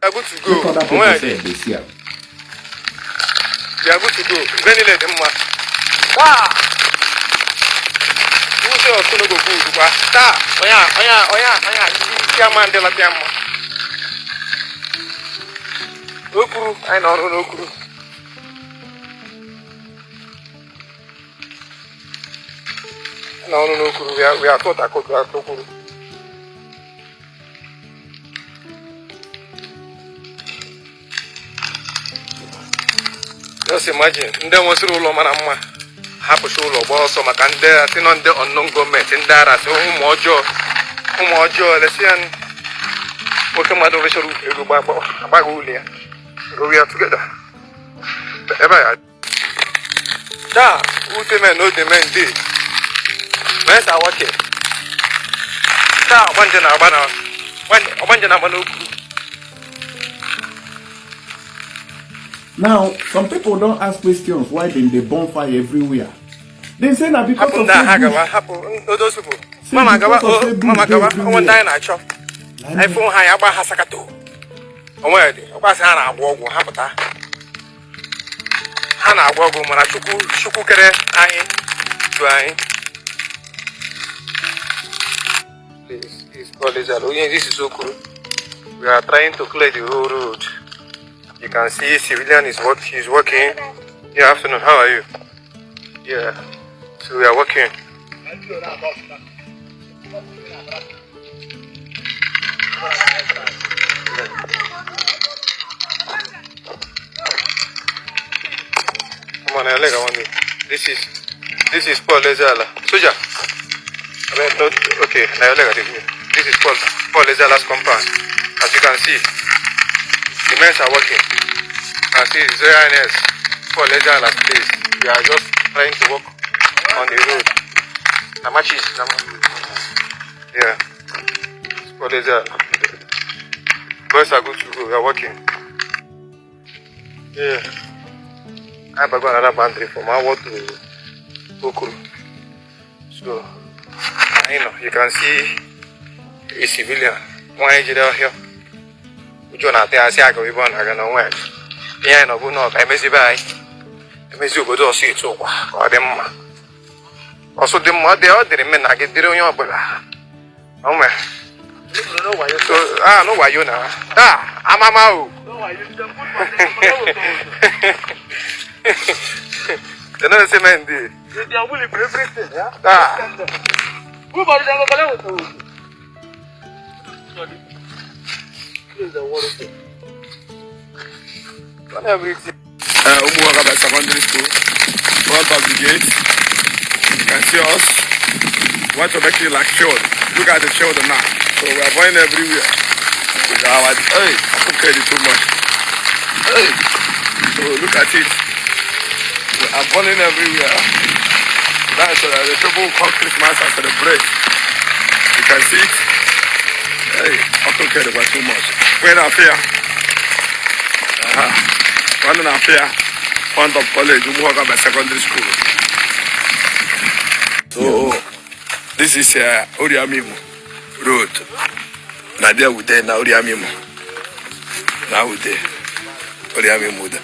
are good to go. Where they see am. They are good to go. Very late, Emma. Ah! Who say Orsu no go good? Star. Oya. Chairman de la Biafra. Okuru, I know Okuru. No, Okuru. We are taught Okuru. Just imagine, ndị nwesịrị ụlọ mara mma hapụcha ụlọ gba ọsọ maka ndị atịnọ ndị unknown gọọmenti ndị ara sị ụmụ ọjọọ lesi ya nwoke mmadụ rechara ego agbaghị ụlọ ya we are together ebe ya taa ute men no dey men dey men are working taa ọgbanje na-agba n'okwu. Now, some people don't ask questions why they bonfire everywhere. They say that because of those people. Mama gawa, I want die na chop. iPhone high agba hasakato. Onwe dey, ogba se ha na agwo ogwo hapụta. Ha na agwo ogwo mana chukwu kere anyị to anyị. This is college. This is so cool. We are trying to clear the whole road. You can see civilian is working. Good afternoon, how are you? Yeah, so we are working. Come on, I want you. This is Paul Lezala. Soja. Okay, now this is Paul Lezala's compound. As you can see, the men are working. And see, His Royal Highness for Lezala's place. We are just trying to work on the road. Yeah. For Lezala. Boys are good to go. We are working. Yeah. I have got another boundary from our ward to Okuru. So, you can see a civilian. One engineer here. John, I say I go even I don't know where. Yeah, no, no, I miss you by. I miss you, but also see it so. Or them. Also, the mother, the men I get there on your brother. Oh, man. So, I know why you know. I'm a mau. You know, the men did. They are willing for everything, yeah? Who about the Umuwaka secondary school, front of the gate. You can see us. We want to make it like children. Look at the children now. So we are going everywhere. With our hey, I don't care too much. Hey, so look at it. We are burning everywhere. That's the people call Christmas and celebrate. You can see it. Hey, I don't care about too much. We're not fair. One and fair. Front of college, Umuwaka secondary school. So this is Oriamimu road. Now there we there now Oriamimu. Now we there. Oriamimu there.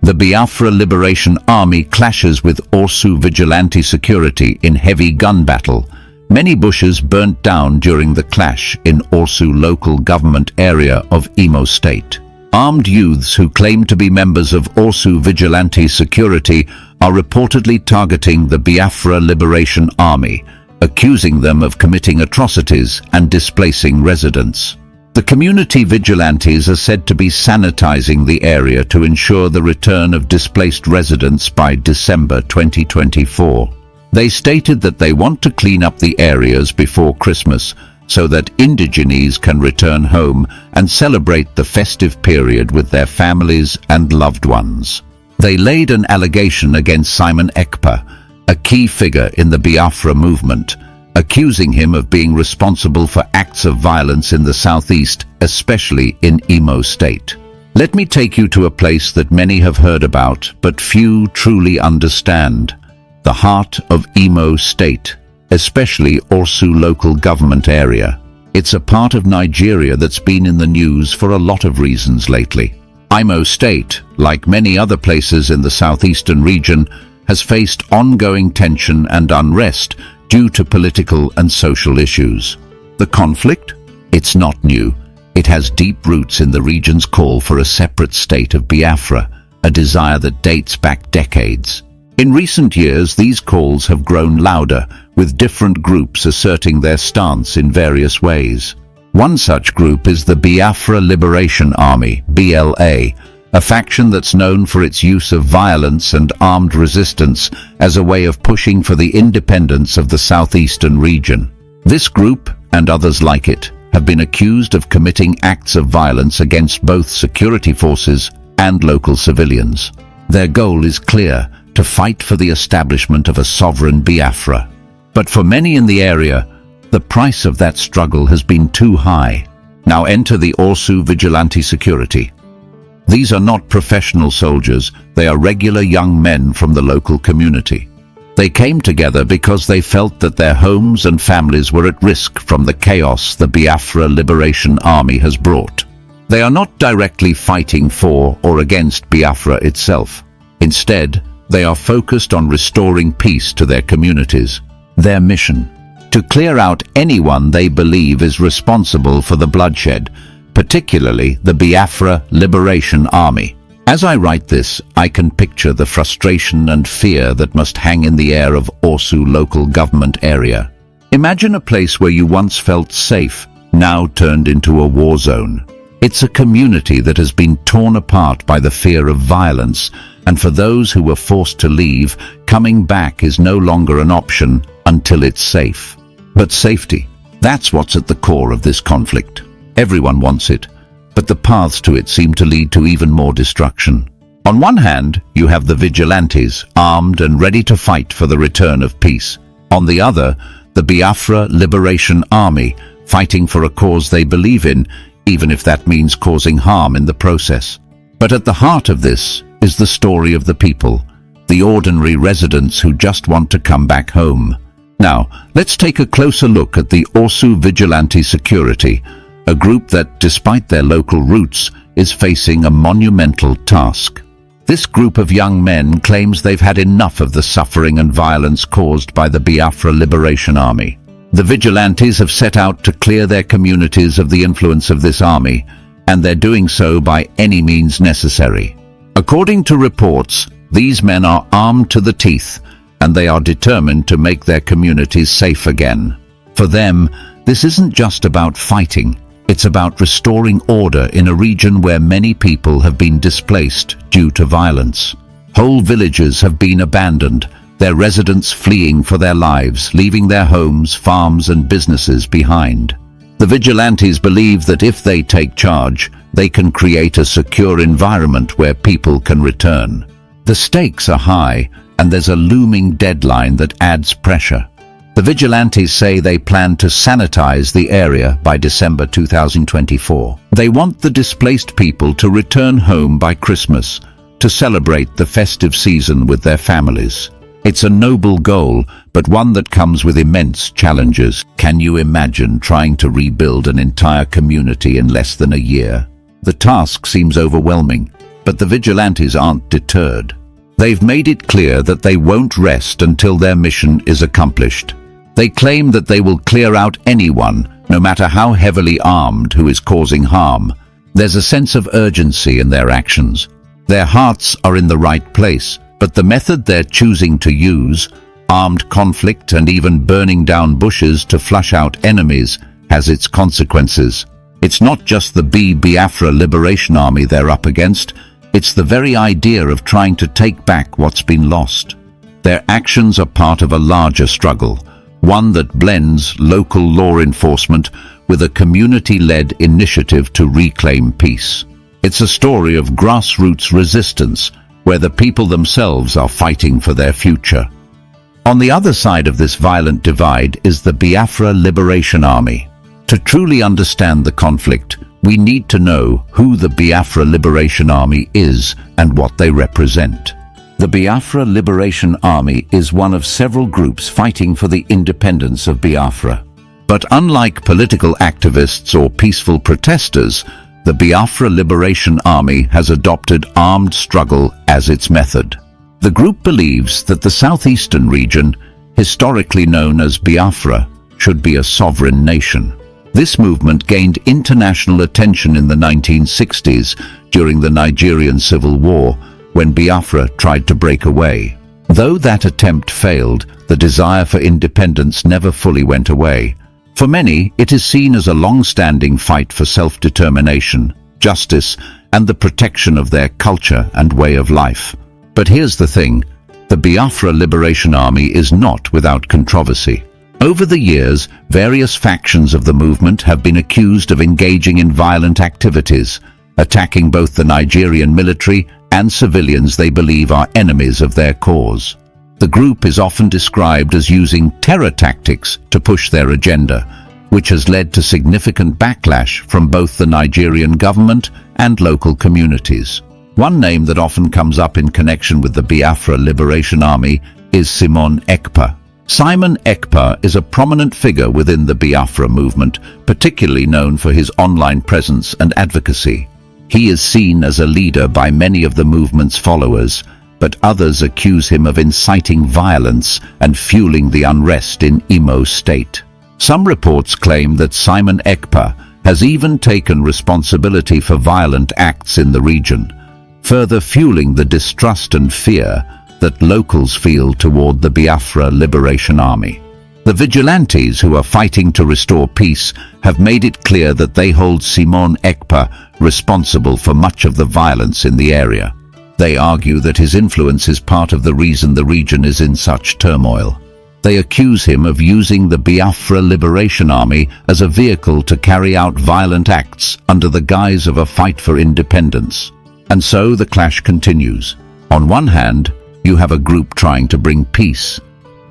The Biafra Liberation Army clashes with Orsu Vigilante security in heavy gun battle. Many bushes burnt down during the clash in Orsu local government area of Imo State. Armed youths who claim to be members of Orsu Vigilante security are reportedly targeting the Biafra Liberation Army, accusing them of committing atrocities and displacing residents. The community vigilantes are said to be sanitizing the area to ensure the return of displaced residents by December 2024. They stated that they want to clean up the areas before Christmas so that indigenes can return home and celebrate the festive period with their families and loved ones. They laid an allegation against Simon Ekpa, a key figure in the Biafra movement, accusing him of being responsible for acts of violence in the southeast, especially in Imo State. Let me take you to a place that many have heard about, but few truly understand: the heart of Imo State, especially Orsu local government area. It's a part of Nigeria that's been in the news for a lot of reasons lately. Imo State, like many other places in the southeastern region, has faced ongoing tension and unrest due to political and social issues. The conflict? It's not new. It has deep roots in the region's call for a separate state of Biafra, a desire that dates back decades. In recent years, these calls have grown louder, with different groups asserting their stance in various ways. One such group is the Biafra Liberation Army, BLA, a faction that's known for its use of violence and armed resistance as a way of pushing for the independence of the southeastern region. This group, and others like it, have been accused of committing acts of violence against both security forces and local civilians. Their goal is clear: to fight for the establishment of a sovereign Biafra. But for many in the area, the price of that struggle has been too high. Now enter the Orsu Vigilante security. These are not professional soldiers, they are regular young men from the local community. They came together because they felt that their homes and families were at risk from the chaos the Biafra Liberation Army has brought. They are not directly fighting for or against Biafra itself. Instead, they are focused on restoring peace to their communities. Their mission: to clear out anyone they believe is responsible for the bloodshed, particularly the Biafra Liberation Army. As I write this, I can picture the frustration and fear that must hang in the air of Orsu local government area. Imagine a place where you once felt safe, now turned into a war zone. It's a community that has been torn apart by the fear of violence, and for those who were forced to leave, coming back is no longer an option until it's safe. But safety, that's what's at the core of this conflict. Everyone wants it, but the paths to it seem to lead to even more destruction. On one hand, you have the vigilantes, armed and ready to fight for the return of peace. On the other, the Biafra Liberation Army, fighting for a cause they believe in, even if that means causing harm in the process. But at the heart of this is the story of the people, the ordinary residents who just want to come back home. Now, let's take a closer look at the Orsu Vigilante security, a group that, despite their local roots, is facing a monumental task. This group of young men claims they've had enough of the suffering and violence caused by the Biafra Liberation Army. The vigilantes have set out to clear their communities of the influence of this army, and they're doing so by any means necessary. According to reports, these men are armed to the teeth, and they are determined to make their communities safe again. For them, this isn't just about fighting. It's about restoring order in a region where many people have been displaced due to violence. Whole villages have been abandoned, their residents fleeing for their lives, leaving their homes, farms and businesses behind. The vigilantes believe that if they take charge, they can create a secure environment where people can return. The stakes are high, and there's a looming deadline that adds pressure. The vigilantes say they plan to sanitize the area by December 2024. They want the displaced people to return home by Christmas, to celebrate the festive season with their families. It's a noble goal, but one that comes with immense challenges. Can you imagine trying to rebuild an entire community in less than a year? The task seems overwhelming, but the vigilantes aren't deterred. They've made it clear that they won't rest until their mission is accomplished. They claim that they will clear out anyone, no matter how heavily armed, who is causing harm. There's a sense of urgency in their actions. Their hearts are in the right place, but the method they're choosing to use, armed conflict and even burning down bushes to flush out enemies, has its consequences. It's not just the Biafra Liberation Army they're up against, it's the very idea of trying to take back what's been lost. Their actions are part of a larger struggle, one that blends local law enforcement with a community-led initiative to reclaim peace. It's a story of grassroots resistance, where the people themselves are fighting for their future. On the other side of this violent divide is the Biafra Liberation Army. To truly understand the conflict, we need to know who the Biafra Liberation Army is and what they represent. The Biafra Liberation Army is one of several groups fighting for the independence of Biafra. But unlike political activists or peaceful protesters, the Biafra Liberation Army has adopted armed struggle as its method. The group believes that the southeastern region, historically known as Biafra, should be a sovereign nation. This movement gained international attention in the 1960s during the Nigerian Civil War, when Biafra tried to break away. Though that attempt failed, the desire for independence never fully went away. For many, it is seen as a long-standing fight for self-determination, justice, and the protection of their culture and way of life. But here's the thing, the Biafra Liberation Army is not without controversy. Over the years, various factions of the movement have been accused of engaging in violent activities, attacking both the Nigerian military and civilians they believe are enemies of their cause. The group is often described as using terror tactics to push their agenda, which has led to significant backlash from both the Nigerian government and local communities. One name that often comes up in connection with the Biafra Liberation Army is Simon Ekpa. Simon Ekpa is a prominent figure within the Biafra movement, particularly known for his online presence and advocacy. He is seen as a leader by many of the movement's followers, but others accuse him of inciting violence and fueling the unrest in Imo State. Some reports claim that Simon Ekpa has even taken responsibility for violent acts in the region, further fueling the distrust and fear that locals feel toward the Biafra Liberation Army. The vigilantes who are fighting to restore peace have made it clear that they hold Simon Ekpa responsible for much of the violence in the area. They argue that his influence is part of the reason the region is in such turmoil. They accuse him of using the Biafra Liberation Army as a vehicle to carry out violent acts under the guise of a fight for independence. And so the clash continues. On one hand, you have a group trying to bring peace,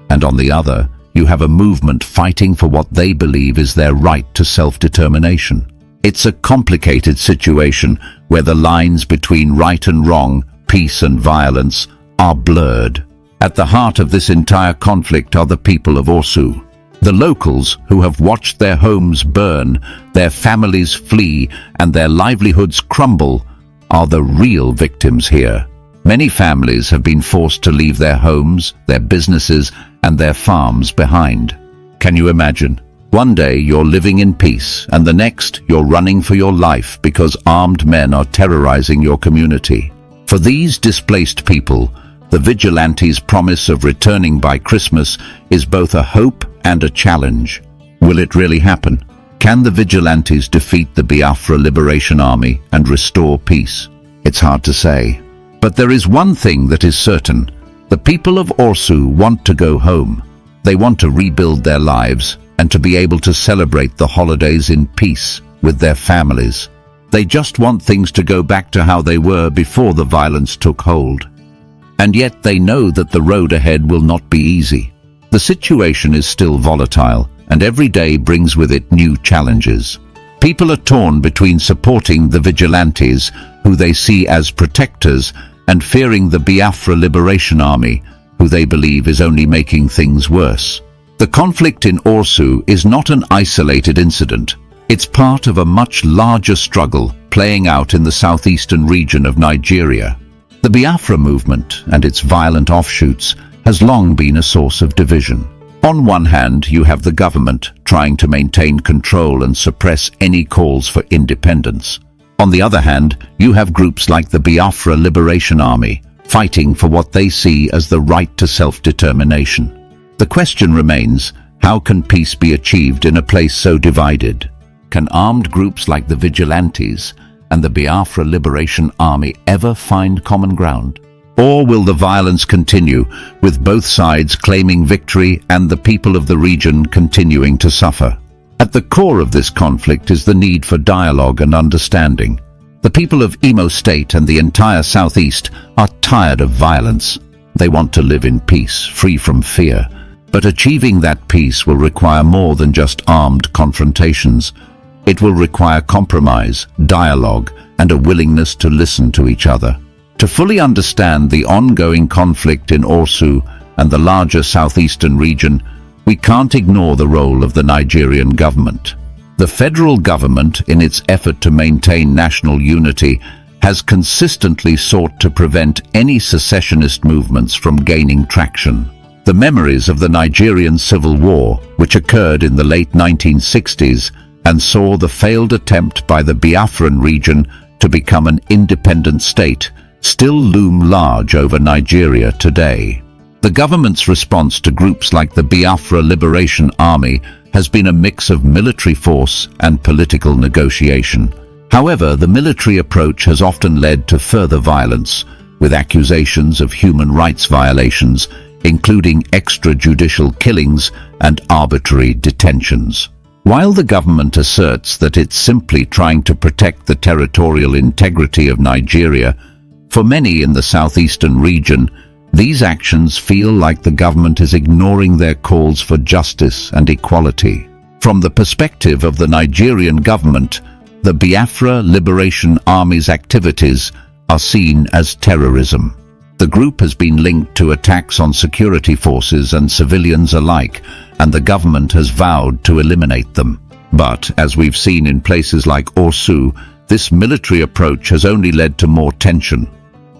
and on the other, you have a movement fighting for what they believe is their right to self-determination. It's a complicated situation where the lines between right and wrong, peace and violence, are blurred. At the heart of this entire conflict are the people of Orsu. The locals who have watched their homes burn, their families flee, and their livelihoods crumble are the real victims here. Many families have been forced to leave their homes, their businesses, and their farms behind. Can you imagine? One day you're living in peace, and the next you're running for your life because armed men are terrorizing your community. For these displaced people, the vigilantes' promise of returning by Christmas is both a hope and a challenge. Will it really happen? Can the vigilantes defeat the Biafra Liberation Army and restore peace? It's hard to say. But there is one thing that is certain. The people of Orsu want to go home. They want to rebuild their lives and to be able to celebrate the holidays in peace with their families. They just want things to go back to how they were before the violence took hold. And yet they know that the road ahead will not be easy. The situation is still volatile, and every day brings with it new challenges. People are torn between supporting the vigilantes, who they see as protectors, and fearing the Biafra Liberation Army, who they believe is only making things worse. The conflict in Orsu is not an isolated incident. It's part of a much larger struggle playing out in the southeastern region of Nigeria. The Biafra movement and its violent offshoots has long been a source of division. On one hand, you have the government trying to maintain control and suppress any calls for independence. On the other hand, you have groups like the Biafra Liberation Army fighting for what they see as the right to self-determination. The question remains, how can peace be achieved in a place so divided? Can armed groups like the Vigilantes and the Biafra Liberation Army ever find common ground? Or will the violence continue, with both sides claiming victory and the people of the region continuing to suffer? At the core of this conflict is the need for dialogue and understanding. The people of Imo State and the entire southeast are tired of violence. They want to live in peace, free from fear. But achieving that peace will require more than just armed confrontations. It will require compromise, dialogue, and a willingness to listen to each other. To fully understand the ongoing conflict in Orsu and the larger southeastern region, we can't ignore the role of the Nigerian government. The federal government, in its effort to maintain national unity, has consistently sought to prevent any secessionist movements from gaining traction. The memories of the Nigerian Civil War, which occurred in the late 1960s and saw the failed attempt by the Biafran region to become an independent state, still loom large over Nigeria today. The government's response to groups like the Biafra Liberation Army has been a mix of military force and political negotiation. However, the military approach has often led to further violence, with accusations of human rights violations, including extrajudicial killings and arbitrary detentions. While the government asserts that it's simply trying to protect the territorial integrity of Nigeria, for many in the southeastern region, these actions feel like the government is ignoring their calls for justice and equality. From the perspective of the Nigerian government, the Biafra Liberation Army's activities are seen as terrorism. The group has been linked to attacks on security forces and civilians alike, and the government has vowed to eliminate them. But, as we've seen in places like Orsu, this military approach has only led to more tension.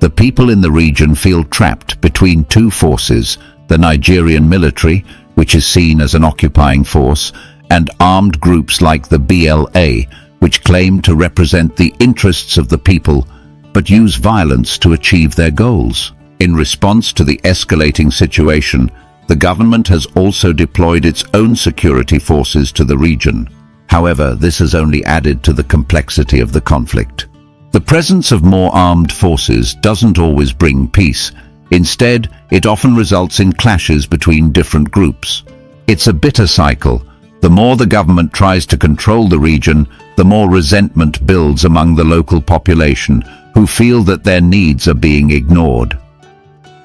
The people in the region feel trapped between two forces, the Nigerian military, which is seen as an occupying force, and armed groups like the BLA, which claim to represent the interests of the people, but use violence to achieve their goals. In response to the escalating situation, the government has also deployed its own security forces to the region. However, this has only added to the complexity of the conflict. The presence of more armed forces doesn't always bring peace. Instead, it often results in clashes between different groups. It's a bitter cycle. The more the government tries to control the region, the more resentment builds among the local population, who feel that their needs are being ignored.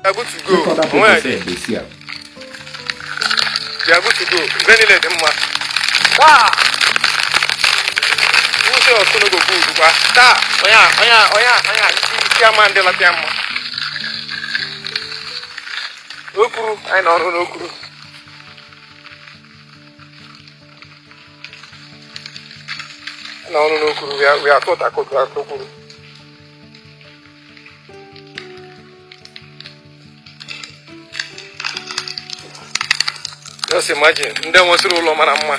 They are good to go. They are good to go. Very late, Emma. Ah! Who say Orsu no go good? Stop! Oya. Chairman de la Chairman. Okuru, I know Okuru. No, Okuru. We are taught Okuru. Just imagine, ndị nwesịrị ụlọ mara mma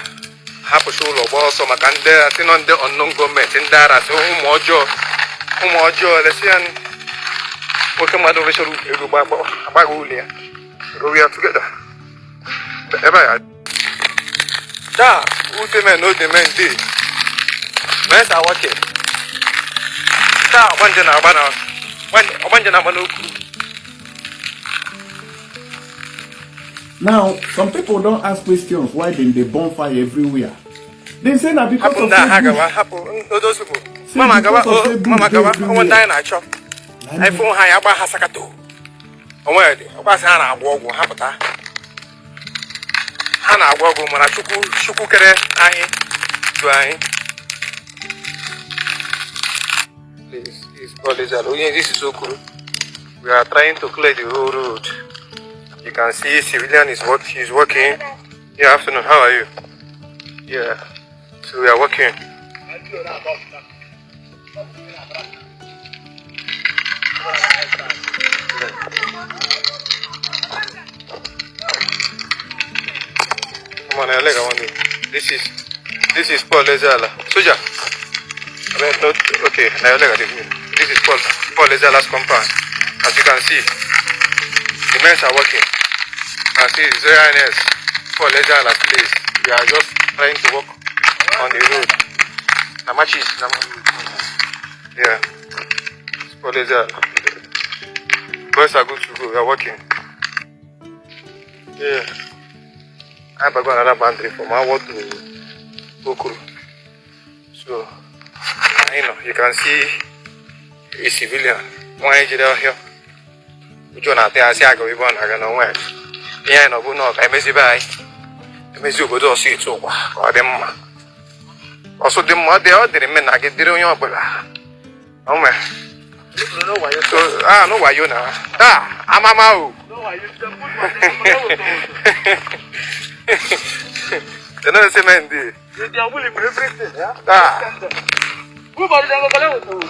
hapụcha ụlọ gba ọsọ maka ndị atịnọ ndị unknown gọọmenti ndị arasị ụmụ ọjọọ lesian nwoke mmadụ rechara ego agbaghị ụlọ ya we are together ebe ya taa ute men no dey men dey men are working taa ọgbanje na-agba n'okwu. Now, some people don't ask questions why they bonfire everywhere. They say that because of those people. Mama Gaba, one day I chop. I phone high about Hasakato. Where was Hana Wogo Hapata? Hana Wogo Manachuku, Shukukere, This is so cool. We are trying to clear the whole road. You can see civilian is working. Good afternoon, how are you? Yeah, so we are working. Come on, I want you. This is Paul Ezala. Soja. Okay, this is Paul Ezala's compound. As you can see, the men are working. And see, it's very nice for Ezala's place. We are just trying to walk on the road. Yeah, it's Paul Ezala. Boys are good to go. We are working. Yeah. I have another boundary from our ward to Okuru. So, you can see a civilian. One engineer here. Which one I say I go even I don't know where. Yeah, no, I miss you by. I miss you, but also see it so. Or them. Also, the mother, the men I get the on your brother. Oh, man. I know why you now. I'm a You know the same man there. They are willing for everything, yeah? Ah. Who about the Anglo?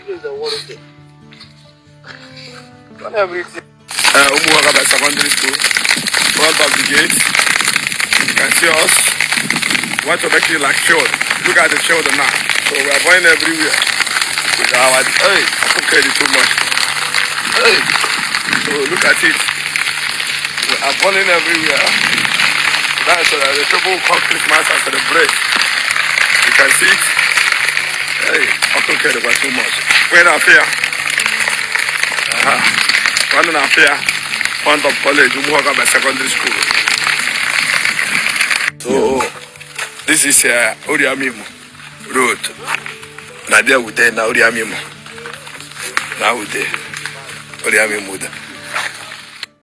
This is the water thing. Not everything. Umuwaka Secondary School. Front of the gate. You can see us. We want to make it like children. Look at the children now. So we are going everywhere. With our hey, I don't care too much. Hey. So look at it. We are burning everywhere. That's the people who come Christmas and celebrate. You can see it. Hey, I don't care about too much. We're not fair. One and a half year, front of college, Umuwaka Secondary School. So this is Oriamimu Road. Now there we there now Oriamimu. Now we there. Oriamimu there.